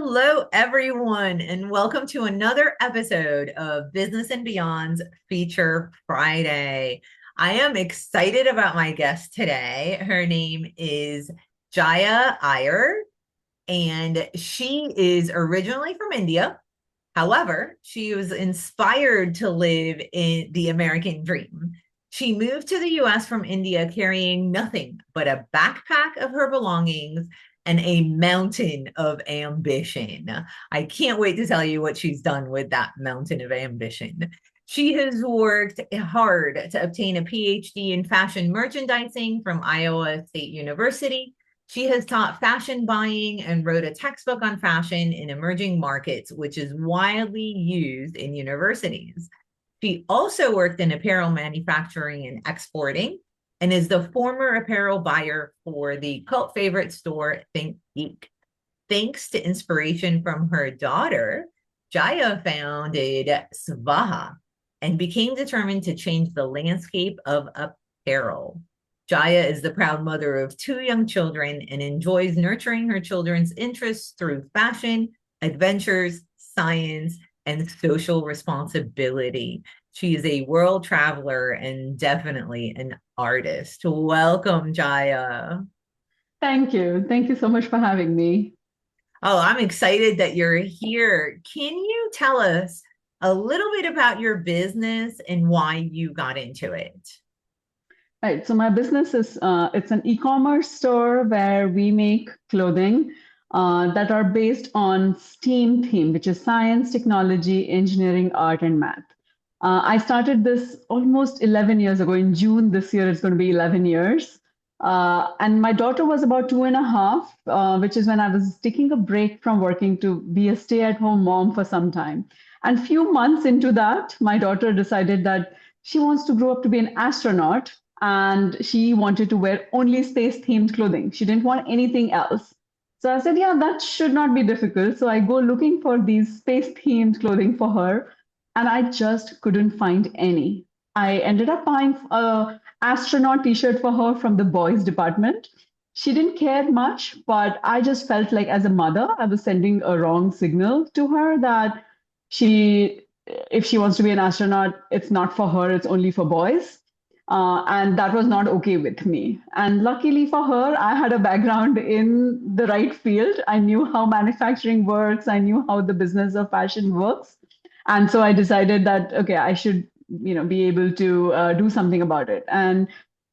Hello, everyone, and welcome to another episode of Business and Beyond's Feature Friday. I am excited about my guest today. Her name is Jaya Iyer, and she is originally from India. However, she was inspired to live in the American dream. She moved to the US from India carrying nothing but a backpack of her belongings and a mountain of ambition. I can't wait to tell you what she's done with that mountain of ambition. She has worked hard to obtain a PhD in fashion merchandising from Iowa State University. She has taught fashion buying and wrote a textbook on fashion in emerging markets, which is widely used in universities. She also worked in apparel manufacturing and exporting and is the former apparel buyer for the cult favorite store Think Geek. Thanks to inspiration from her daughter, Jaya founded Svaha and became determined to change the landscape of apparel. Jaya is the proud mother of two young children and enjoys nurturing her children's interests through fashion, adventures, science, and social responsibility. She is a world traveler and definitely an artist. Welcome, Jaya. Thank you. Thank you so much for having me. Oh, I'm excited that you're here. Can you tell us a little bit about your business and why you got into it? Right. So my business is it's an e-commerce store where we make clothing that are based on STEAM theme, which is science, technology, engineering, art, and math. I started this almost 11 years ago. In June this year, it's going to be 11 years. And my daughter was about 2.5, which is when I was taking a break from working to be a stay-at-home mom for some time. And few months into that, my daughter decided that she wants to grow up to be an astronaut, and she wanted to wear only space-themed clothing. She didn't want anything else. So I said, yeah, that should not be difficult. So I go looking for these space-themed clothing for her, and I just couldn't find any. I ended up buying a astronaut t-shirt for her from the boys department. She didn't care much, but I just felt like as a mother, I was sending a wrong signal to her that she, if she wants to be an astronaut, it's not for her, it's only for boys. And that was not okay with me. And luckily for her, I had a background in the right field. I knew how manufacturing works, I knew how the business of fashion works. And so I decided that, okay, I should be able to do something about it. And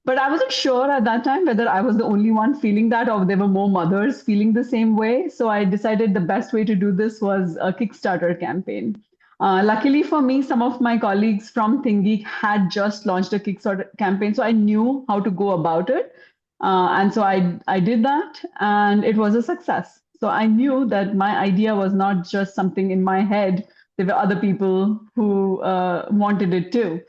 but I wasn't sure at that time whether I was the only one feeling that or there were more mothers feeling the same way. So I decided the best way to do this was a Kickstarter campaign. Luckily for me, some of my colleagues from ThinkGeek had just launched a Kickstarter campaign, so I knew how to go about it. And so I did that, and it was a success. So I knew that my idea was not just something in my head. There were other people who wanted it too.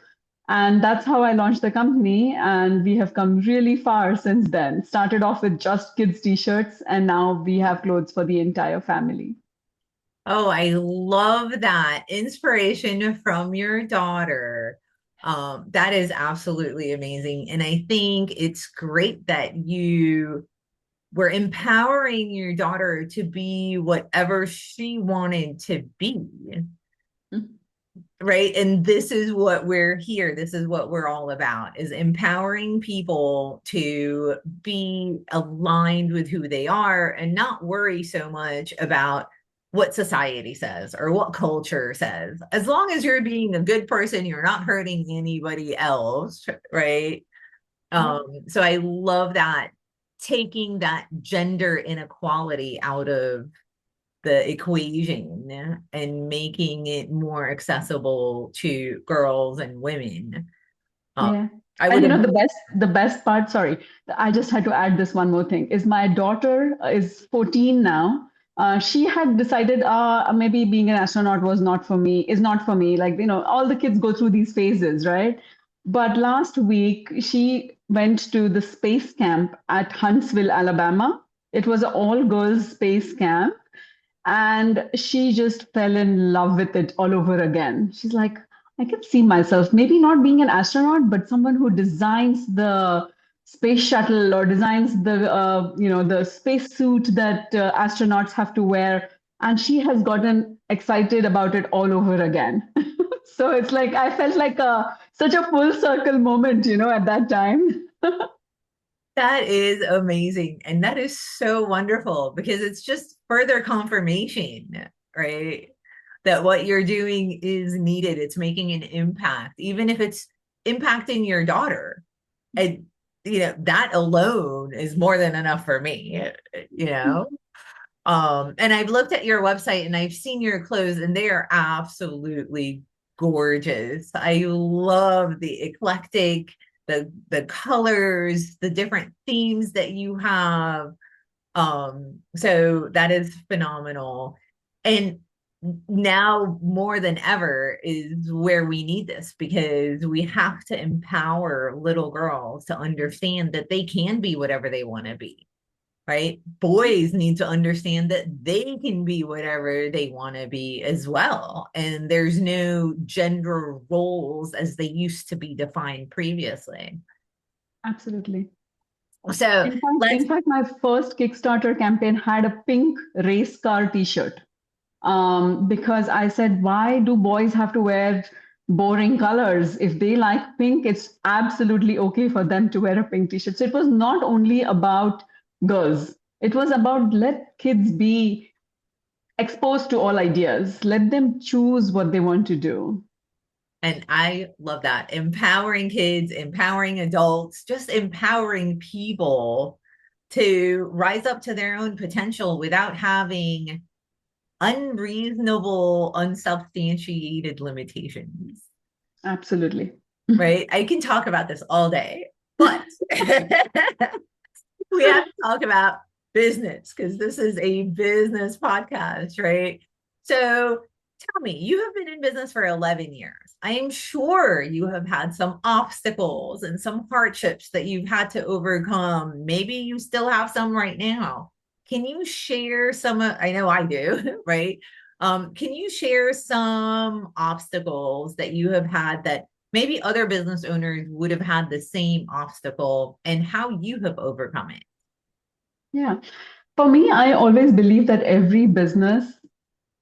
And that's how I launched the company. And we have come really far since then. Started off with just kids' t-shirts, and now we have clothes for the entire family. Oh, I love that inspiration from your daughter. That is absolutely amazing. And I think it's great that you were empowering your daughter to be whatever she wanted to be. Right. And this is what we're here. This is what we're all about is empowering people to be aligned with who they are and not worry so much about what society says or what culture says. As long as you're being a good person, you're not hurting anybody else. Right. So I love that taking that gender inequality out of the equation and making it more accessible to girls and women. Um, Yeah. I And would have, the best part, sorry, I just had to add this one more thing, is my daughter is 14 now. She had decided maybe being an astronaut was not for me, is not for me. Like, all the kids go through these phases, right? But last week, she went to the space camp at Huntsville, Alabama. It was an all-girls space camp, and she just fell in love with it all over again. She's like, I can see myself maybe not being an astronaut, but someone who designs the space shuttle or designs the the space suit that astronauts have to wear. and she has gotten excited about it all over again. So it's like I felt like a such a full circle moment, at that time. That is amazing. And that is so wonderful because it's just further confirmation, right? That what you're doing is needed. It's making an impact, even if it's impacting your daughter. And, that alone is more than enough for me, you know? And I've looked at your website and I've seen your clothes and they are absolutely gorgeous. I love the eclectic, the colors, the different themes that you have. So that is phenomenal. And now more than ever is where we need this because we have to empower little girls to understand that they can be whatever they want to be, right? Boys need to understand that they can be whatever they want to be as well. And there's no gender roles as they used to be defined previously. Absolutely. So In fact, let's, in fact, my first Kickstarter campaign had a pink race car T-shirt. Because I said, why do boys have to wear boring colors? If they like pink, it's absolutely okay for them to wear a pink T-shirt. So it was not only about girls; it was about let kids be exposed to all ideas. Let them choose what they want to do. and I love that. Empowering kids, empowering adults, just empowering people to rise up to their own potential without having unreasonable, unsubstantiated limitations, Absolutely. right? I can talk about this all day, but we have to talk about business because this is a business podcast, right? So tell me, you have been in business for 11 years. I am sure you have had some obstacles and some hardships that you've had to overcome. Maybe you still have some right now. Can you share some? I know I do, right? Can you share some obstacles that you have had that maybe other business owners would have had the same obstacle and how you have overcome it? Yeah. For me, I always believe that every business,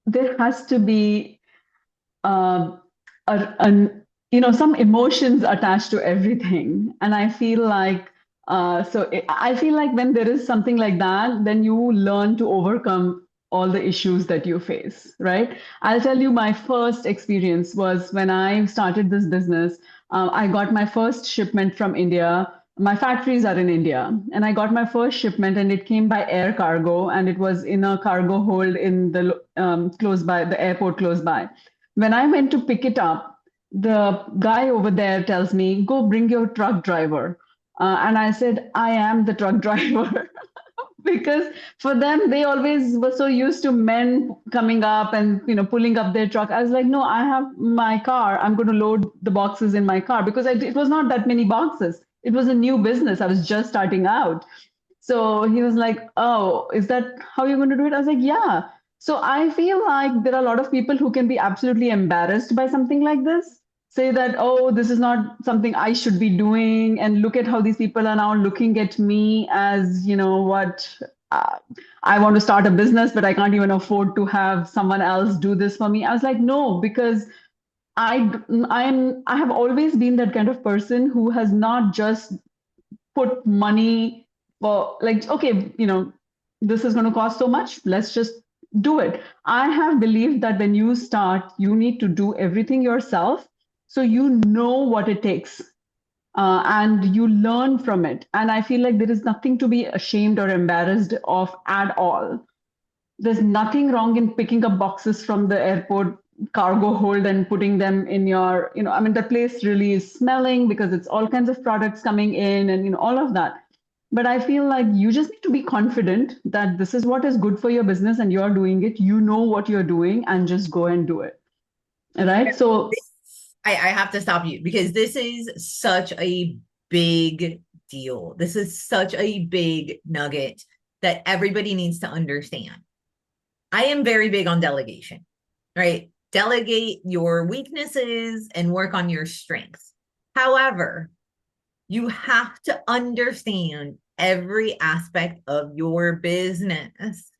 there has to be uh, an some emotions attached to everything, and I feel like I feel like when there is something like that, then you learn to overcome all the issues that you face, right? I'll tell you, my first experience was when I started this business. I got my first shipment from India. My factories are in India, and I got my first shipment, and it came by air cargo, and it was in a cargo hold in the close by the airport close by. When I went to pick it up, the guy over there tells me, go bring your truck driver. And I said, I am the truck driver. Because for them, they always were so used to men coming up and pulling up their truck. I was like, no, I have my car. I'm going to load the boxes in my car because it was not that many boxes. It was a new business. I was just starting out. So he was like, oh, is that how you're going to do it? I was like, yeah. So I feel like there are a lot of people who can be absolutely embarrassed by something like this. Say that, oh, this is not something I should be doing. And look at how these people are now looking at me as, what uh, I want to start a business, but I can't even afford to have someone else do this for me. I was like, no, because I have always been that kind of person who has not just put money for like, okay, this is going to cost so much, let's just do it. I have believed that when you start, you need to do everything yourself, so you know what it takes, and you learn from it. And I feel like there is nothing to be ashamed or embarrassed of at all. There's nothing wrong in picking up boxes from the airport cargo hold and putting them in your, I mean, the place really is smelling because it's all kinds of products coming in and, all of that. But I feel like you just need to be confident that this is what is good for your business and you're doing it. You know what you're doing and just go and do it. Right. So, I have to stop you because this is such a big deal. This is such a big nugget that everybody needs to understand. I am very big on delegation, right? Delegate your weaknesses and work on your strengths. However, you have to understand every aspect of your business.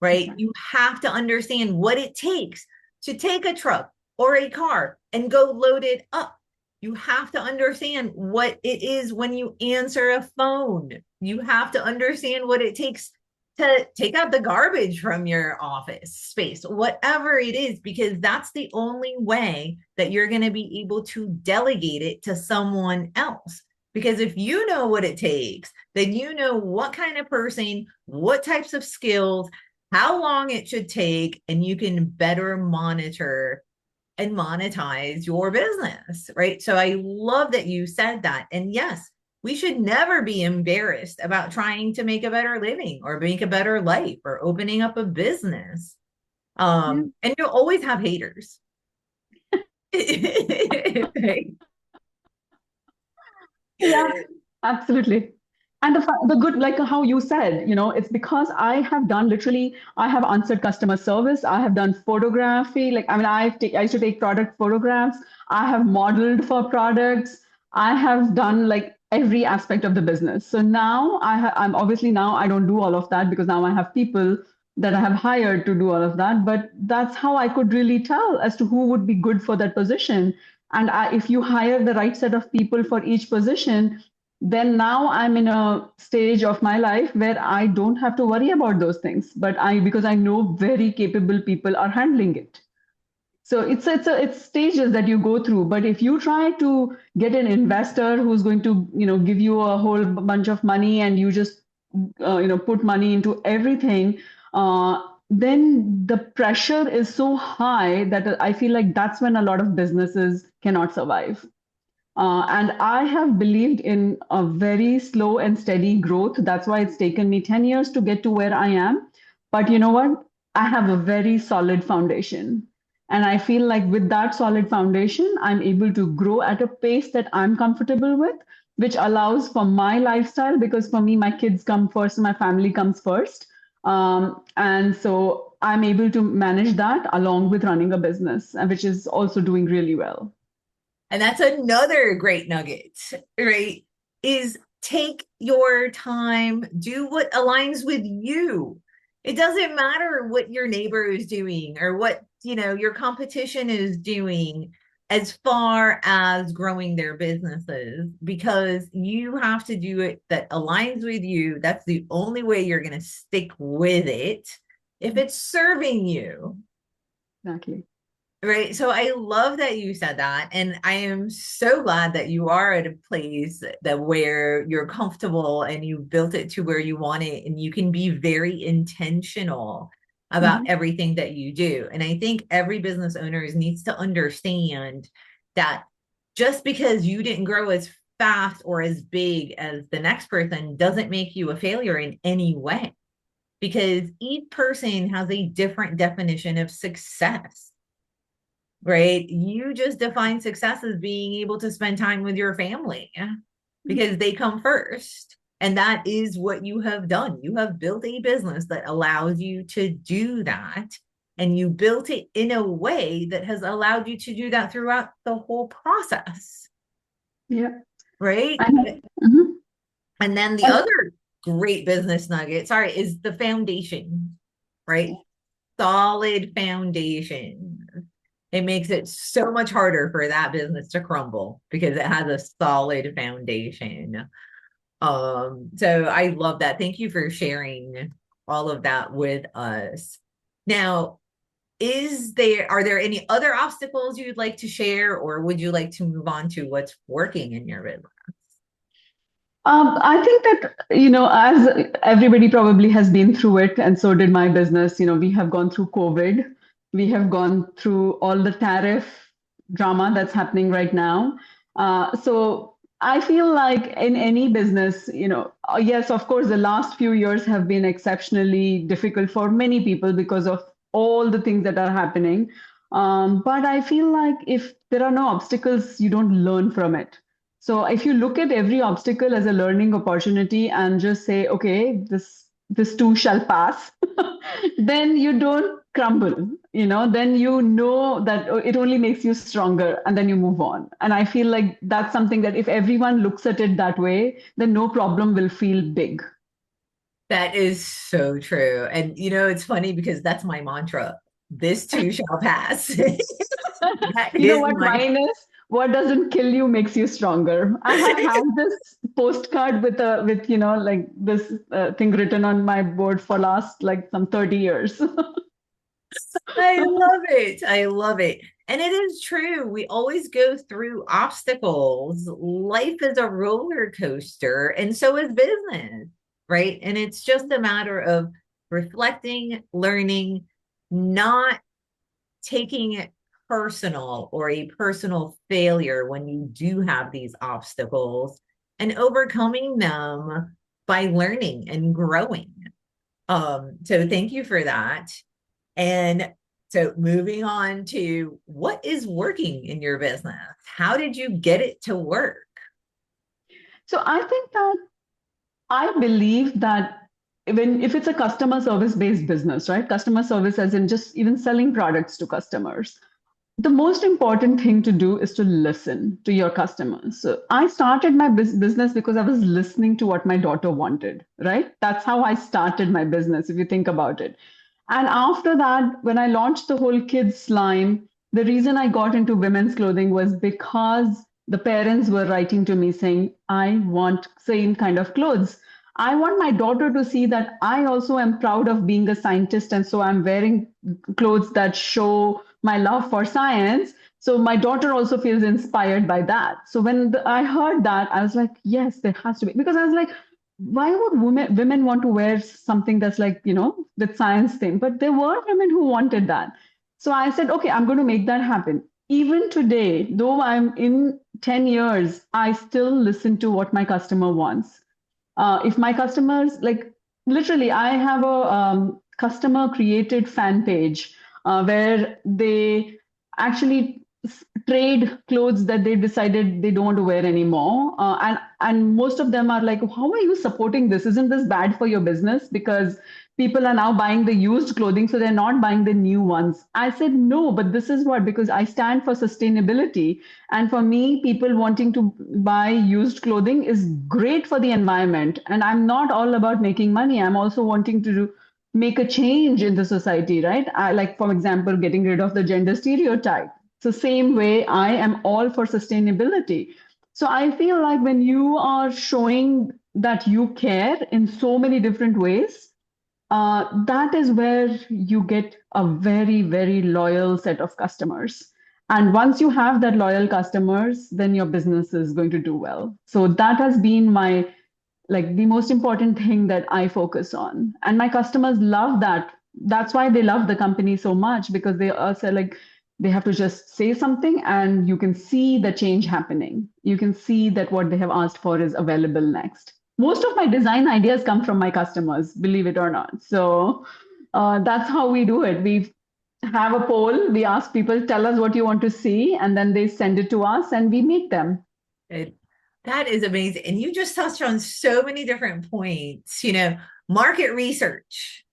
right? Exactly. You have to understand what it takes to take a truck or a car and go load it up. You have to understand what it is when you answer a phone. You have to understand what it takes to take out the garbage from your office space, whatever it is, because that's the only way that you're going to be able to delegate it to someone else. Because if you know what it takes, then you know what kind of person, what types of skills, how long it should take, and you can better monitor and monetize your business, right? So I love that you said that. And yes, we should never be embarrassed about trying to make a better living or make a better life or opening up a business. Yeah. And you'll always have haters. Right? Yeah, absolutely. And the good, like how you said, it's because I have done literally, I have answered customer service, I have done photography. Like, I mean, I used to take product photographs, I have modeled for products, I have done like every aspect of the business. So now I'm obviously now I don't do all of that because now I have people that I have hired to do all of that. But that's how I could really tell as to who would be good for that position. And if you hire the right set of people for each position, then now I'm in a stage of my life where I don't have to worry about those things. But because I know very capable people are handling it. So it's stages that you go through. But if you try to get an investor who's going to give you a whole bunch of money and you just put money into everything, then the pressure is so high that I feel like that's when a lot of businesses cannot survive. And I have believed in a very slow and steady growth. That's why it's taken me 10 years to get to where I am. But you know what? I have a very solid foundation. And I feel like with that solid foundation, I'm able to grow at a pace that I'm comfortable with, which allows for my lifestyle because for me, my kids come first, my family comes first. And so I'm able to manage that along with running a business, which is also doing really well. And that's another great nugget, right? Is take your time, do what aligns with you. It doesn't matter what your neighbor is doing or what, your competition is doing as far as growing their businesses because you have to do it that aligns with you. That's the only way you're going to stick with it if it's serving you. Exactly. Right. So I love that you said that. And I am so glad that you are at a place that where you're comfortable and you built it to where you want it and you can be very intentional about Mhm. everything that you do. And I think every business owner needs to understand that just because you didn't grow as fast or as big as the next person doesn't make you a failure in any way because each person has a different definition of success, right? You just define success as being able to spend time with your family because they come first. And that is what you have done. You have built a business that allows you to do that. And you built it in a way that has allowed you to do that throughout the whole process, Yeah. right? Mhm. And then the And other great business nugget, sorry, is the foundation, right? Solid foundation. It makes it so much harder for that business to crumble because it has a solid foundation. So I love that. Thank you for sharing all of that with us. Now, are there any other obstacles you'd like to share, or would you like to move on to what's working in your business? I think that, as everybody probably has been through it, and so did my business, we have gone through COVID. We have gone through all the tariff drama that's happening right now. So I feel like in any business, yes, of course, the last few years have been exceptionally difficult for many people because of all the things that are happening. But I feel like if there are no obstacles, you don't learn from it. So if you look at every obstacle as a learning opportunity and just say, okay, this too shall pass, then you don't crumble, then you know that it only makes you stronger and then you move on. And I feel like that's something that if everyone looks at it that way, then no problem will feel big. That is so true. And it's funny because that's my mantra. This too shall pass. That You know is what my mine is? What doesn't kill you makes you stronger. I have had this postcard with like this thing written on my board for last like some 30 years. I love it. I love it. And it is true. We always go through obstacles. Life is a roller coaster, and so is business, right? And it's just a matter of reflecting, learning, not taking it personal or a personal failure when you do have these obstacles and overcoming them by learning and growing. So thank you for that. And so moving on to what is working in your business? How did you get it to work? So I think that I believe that when if it's a customer service based business, right? Customer service as in just even selling products to customers. The most important thing to do is to listen to your customers. So I started my business because I was listening to what my daughter wanted, right? That's how I started my business, if you think about it. And after that, when I launched the whole kids line, the reason I got into women's clothing was because the parents were writing to me saying, I want same kind of clothes. I want my daughter to see that I also am proud of being a scientist. And so I'm wearing clothes that show my love for science. So my daughter also feels inspired by that. So when I heard that, I was like, yes, there has to be. Because I was like, why would women want to wear something that's like with science thing? But there were women who wanted that. So I said, okay, I'm going to make that happen. Even today, though I'm in 10 years, I still listen to what my customer wants. If my customers like, literally, I have a customer created fan page where they actually trade clothes that they decided they don't want to wear anymore, and most of them are like, how are you supporting this? Isn't this bad for your business? Because people are now buying the used clothing, so they're not buying the new ones. I said no, but this is what, because I stand for sustainability, and for me, people wanting to buy used clothing is great for the environment. And I'm not all about making money. I'm also wanting to make a change in the society, right? Like, for example, getting rid of the gender stereotype. So, same way, I am all for sustainability. So, I feel like when you are showing that you care in so many different ways, that is where you get a very, very loyal set of customers. And once you have that loyal customers, then your business is going to do well. So that has been my like the most important thing that I focus on. And my customers love that. That's why they love the company so much, because they also like they have to just say something and you can see the change happening. You can see that what they have asked for is available next. Most of my design ideas come from my customers, believe it or not. So that's how we do it. We have a poll, we ask people, tell us what you want to see, and then they send it to us and we make them. It, that is amazing. And you just touched on so many different points, market research,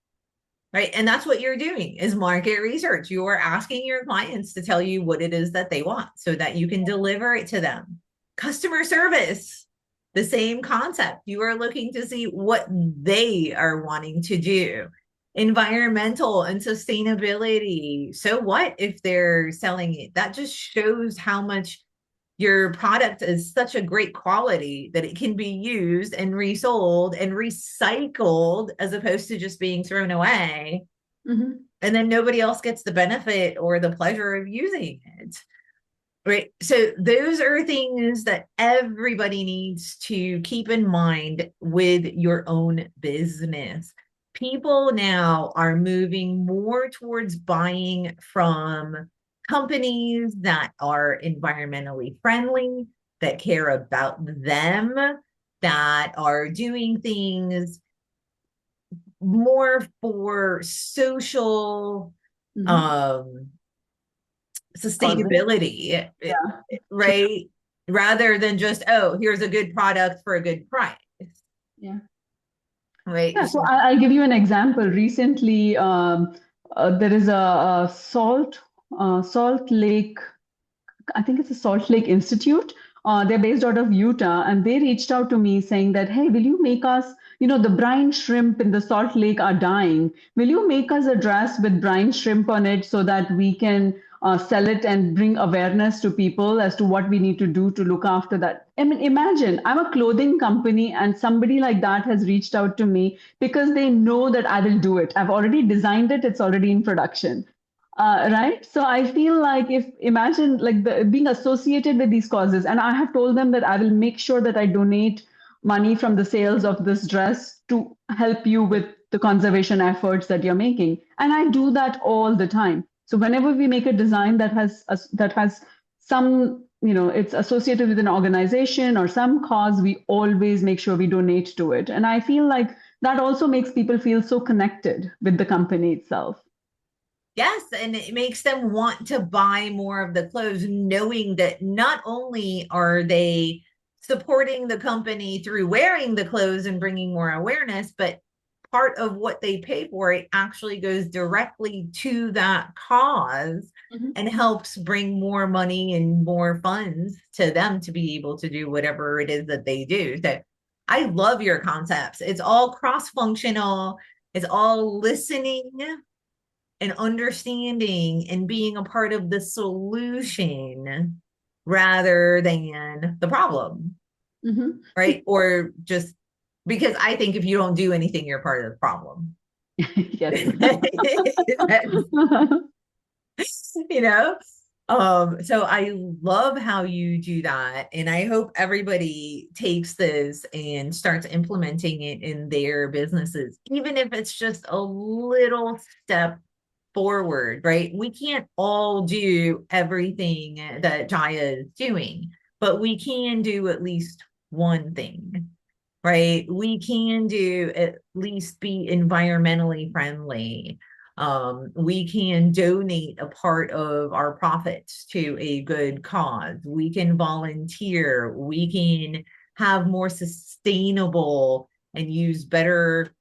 right? And that's what you're doing is market research. You are asking your clients to tell you what it is that they want so that you can deliver it to them. Customer service, the same concept. You are looking to see what they are wanting to do. Environmental and sustainability. So what if they're selling it? That just shows how much your product is such a great quality that it can be used and resold and recycled as opposed to just being thrown away. Mhm. And then nobody else gets the benefit or the pleasure of using it. Right. So those are things that everybody needs to keep in mind with your own business. People now are moving more towards buying from companies that are environmentally friendly, that care about them, that are doing things more for social Mhm. um Causes. sustainability, Yeah. right? Rather than just, oh, here's a good product for a good price, Yeah. right? Yeah, so I'll give you an example. Recently, there is a Salt Lake, I think it's a Salt Lake Institute, They're based out of Utah, and they reached out to me saying that, hey, will you make us, the brine shrimp in the Salt Lake are dying. Will you make us a dress with brine shrimp on it so that we can sell it and bring awareness to people as to what we need to do to look after that? I mean, imagine I'm a clothing company and somebody like that has reached out to me because they know that I will do it. I've already designed it, it's already in production. Right. So I feel like if imagine like being associated with these causes, and I have told them that I will make sure that I donate money from the sales of this dress to help you with the conservation efforts that you're making. And I do that all the time. So whenever we make a design that has some, it's associated with an organization or some cause, we always make sure we donate to it. And I feel like that also makes people feel so connected with the company itself. Yes, and it makes them want to buy more of the clothes, knowing that not only are they supporting the company through wearing the clothes and bringing more awareness, but part of what they pay for it actually goes directly to that cause Mhm. and helps bring more money and more funds to them to be able to do whatever it is that they do. So I love your concepts. It's all cross functional, it's all listening and understanding and being a part of the solution rather than the problem, Mhm. right? Or just because I think if you don't do anything, you're part of the problem. Yes. you know? So I love how you do that. And I hope everybody takes this and starts implementing it in their businesses, even if it's just a little step forward, right? We can't all do everything that Jaya is doing, but we can do at least one thing, right? We can do at least be environmentally friendly. We can donate a part of our profits to a good cause. We can volunteer. We can have more sustainable and use better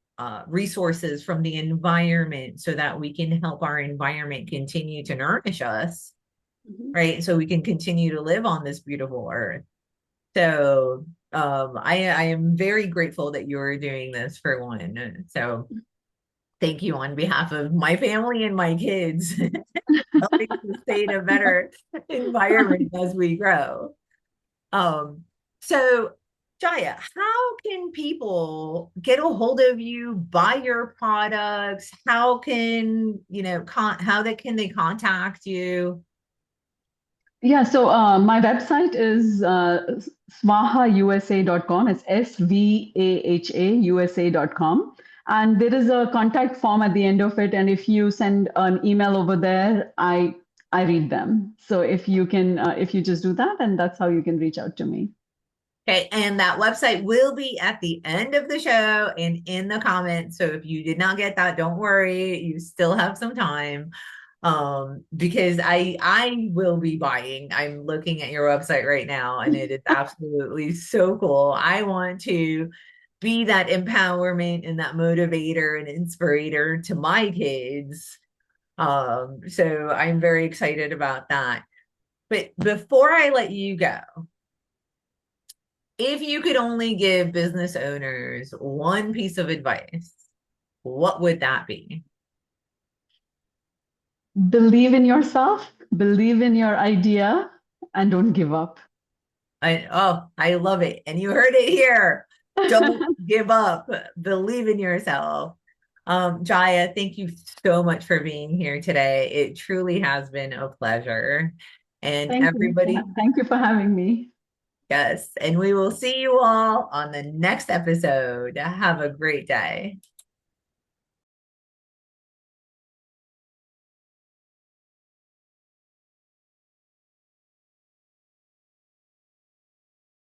resources from the environment so that we can help our environment continue to nourish us, Mhm. right? So we can continue to live on this beautiful earth. So I am very grateful that you're doing this for one. So thank you on behalf of my family and my kids, helping to stay in a better environment as we grow. Um, so Jaya, how can people get a hold of you, buy your products? How can, can they contact you? Yeah, so my website is svahausa.com. It's svahausa.com. And there is a contact form at the end of it. And if you send an email over there, I read them. So if you just do that, and that's how you can reach out to me. Okay, and that website will be at the end of the show and in the comments. So if you did not get that, don't worry, you still have some time. Because I will be buying. I'm looking at your website right now and it is absolutely so cool. I want to be that empowerment and that motivator and inspirator to my kids. So I'm very excited about that. But before I let you go, if you could only give business owners one piece of advice, what would that be? Believe in yourself, believe in your idea, and don't give up. I love it. And you heard it here. Don't give up. Believe in yourself. Jaya, thank you so much for being here today. It truly has been a pleasure. And Thank you. everybody, Thank you for having me. yes. And we will see you all on the next episode. Have a great day.